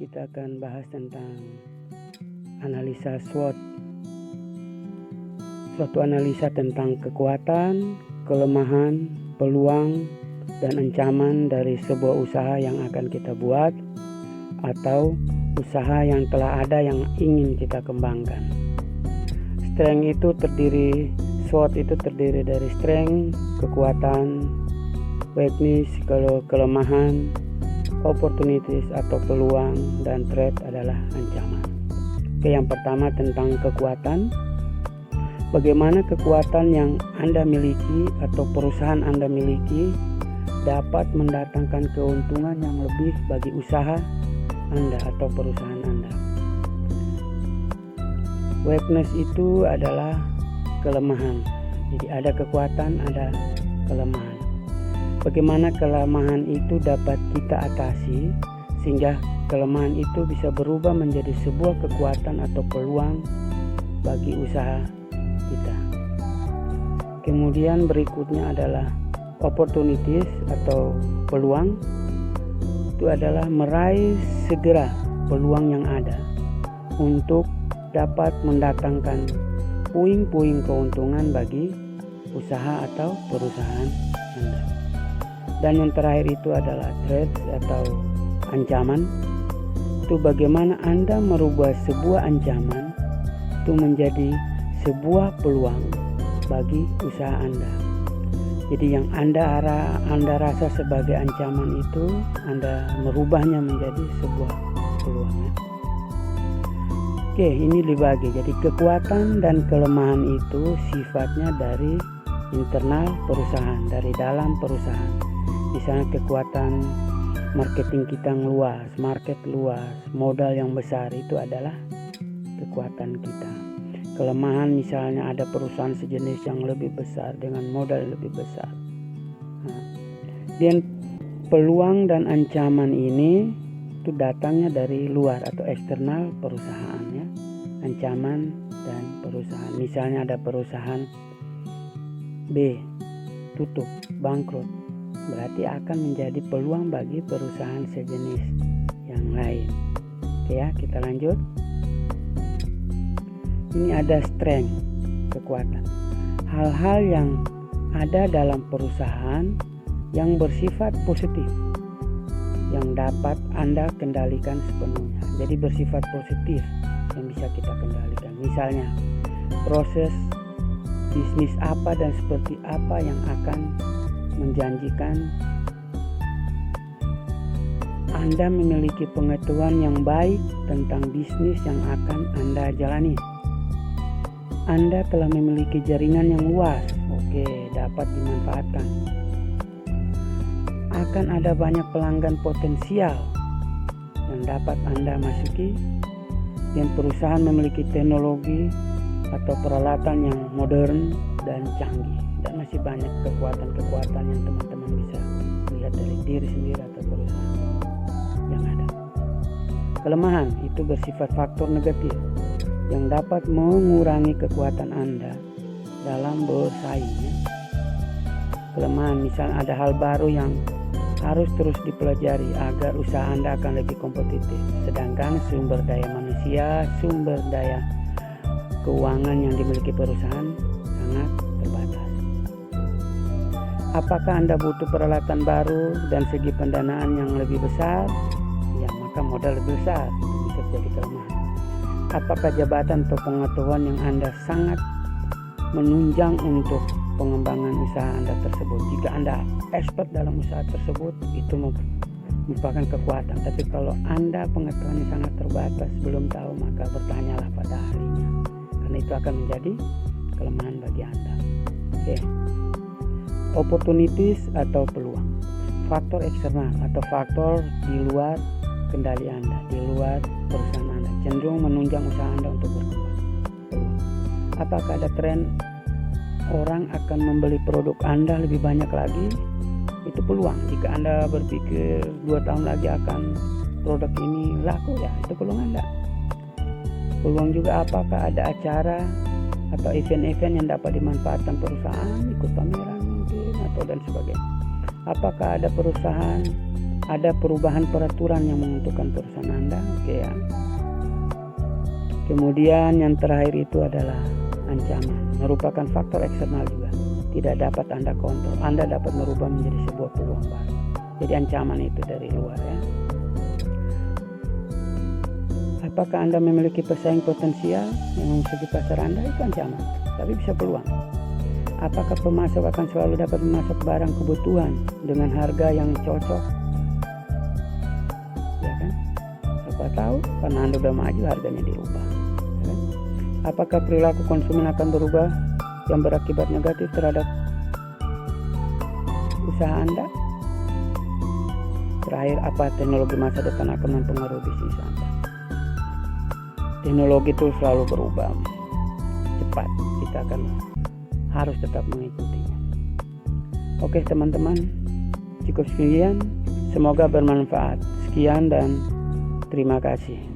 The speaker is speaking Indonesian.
kita akan bahas tentang analisa SWOT. Suatu analisa tentang kekuatan, kelemahan, peluang, dan ancaman dari sebuah usaha yang akan kita buat atau usaha yang telah ada yang ingin kita kembangkan. SWOT itu terdiri dari strength, kekuatan, weakness, kelemahan, opportunities atau peluang, dan threat adalah ancaman. Oke, yang pertama tentang kekuatan. Bagaimana kekuatan yang Anda miliki atau perusahaan Anda miliki dapat mendatangkan keuntungan yang lebih bagi usaha Anda atau perusahaan Anda. Weakness itu adalah kelemahan. Jadi ada kekuatan, ada kelemahan. Bagaimana kelemahan itu dapat kita atasi sehingga kelemahan itu bisa berubah menjadi sebuah kekuatan atau peluang bagi usaha kita. Kemudian berikutnya adalah opportunities atau peluang. Itu adalah meraih segera peluang yang ada untuk dapat mendatangkan puing-puing keuntungan bagi usaha atau perusahaan Anda. Dan yang terakhir itu adalah threats atau ancaman. Itu bagaimana Anda merubah sebuah ancaman itu menjadi sebuah peluang bagi usaha Anda. Jadi yang Anda rasa sebagai ancaman itu Anda merubahnya menjadi sebuah peluang. Oke, ini dibagi. Jadi kekuatan dan kelemahan itu sifatnya dari internal perusahaan, dari dalam perusahaan. Misalnya kekuatan marketing kita luas, market luas, modal yang besar, itu adalah kekuatan kita. Kelemahan misalnya ada perusahaan sejenis yang lebih besar dengan modal lebih besar. Dan peluang dan ancaman ini itu datangnya dari luar atau eksternal perusahaan ya. Ancaman dan perusahaan. Misalnya ada perusahaan B tutup, bangkrut. Berarti akan menjadi peluang bagi perusahaan sejenis yang lain. Oke ya, kita lanjut. Ini ada strength, kekuatan. Hal-hal yang ada dalam perusahaan yang bersifat positif yang dapat Anda kendalikan sepenuhnya. Jadi bersifat positif yang bisa kita kendalikan. Misalnya proses bisnis apa dan seperti apa yang akan menjanjikan Anda memiliki pengetahuan yang baik tentang bisnis yang akan Anda jalani. Anda telah memiliki jaringan yang luas, dapat dimanfaatkan. Akan ada banyak pelanggan potensial yang dapat Anda masuki, dan perusahaan memiliki teknologi atau peralatan yang modern dan canggih. Dan masih banyak kekuatan-kekuatan yang teman-teman bisa lihat dari diri sendiri atau perusahaan yang ada. Kelemahan itu bersifat faktor negatif yang dapat mengurangi kekuatan Anda dalam bersaing. Kelemahan misalnya ada hal baru yang harus terus dipelajari agar usaha Anda akan lebih kompetitif. Sedangkan sumber daya manusia, sumber daya keuangan yang dimiliki perusahaan sangat terbatas. Apakah Anda butuh peralatan baru dan segi pendanaan yang lebih besar? Ya, maka modal lebih besar itu bisa jadi kelemahan. Apakah jabatan atau pengetahuan yang Anda sangat menunjang untuk pengembangan usaha Anda tersebut? Jika Anda expert dalam usaha tersebut, itu merupakan kekuatan. Tapi kalau Anda pengetahuannya sangat terbatas, belum tahu, maka bertanyalah pada ahlinya. Karena itu akan menjadi kelemahan bagi Anda. Oke. Opportunities atau peluang. Faktor eksternal atau faktor di luar kendali Anda, di luar perusahaan Anda, cenderung menunjang usaha Anda untuk berkembang. Peluang. Apakah ada tren orang akan membeli produk Anda lebih banyak lagi? Itu peluang. Jika Anda berpikir 2 tahun lagi akan produk ini laku, ya itu peluang Anda. Peluang juga apakah ada acara atau event-event yang dapat dimanfaatkan perusahaan, ikut pameran mungkin atau dan sebagainya. Apakah ada perusahaan ada perubahan peraturan yang menguntungkan perusahaan Anda, oke ya. Kemudian yang terakhir itu adalah ancaman, merupakan faktor eksternal juga, tidak dapat Anda kontrol. Anda dapat merubah menjadi sebuah peluang baru. Jadi ancaman itu dari luar ya. Apakah Anda memiliki pesaing potensial yang memasuki pasar Anda? Itu ancaman, tapi bisa peluang. Apakah pemasok akan selalu dapat memasok barang kebutuhan dengan harga yang cocok? Ya kan? Siapa tahu karena Anda udah maju harganya dirubah. Ya kan? Apakah perilaku konsumen akan berubah yang berakibat negatif terhadap usaha Anda? Terakhir, apa teknologi masa depan akan mempengaruhi bisnis Anda? Teknologi itu selalu berubah cepat, kita harus tetap mengikutinya. Oke teman-teman, cukup sekian, semoga bermanfaat. Sekian dan terima kasih.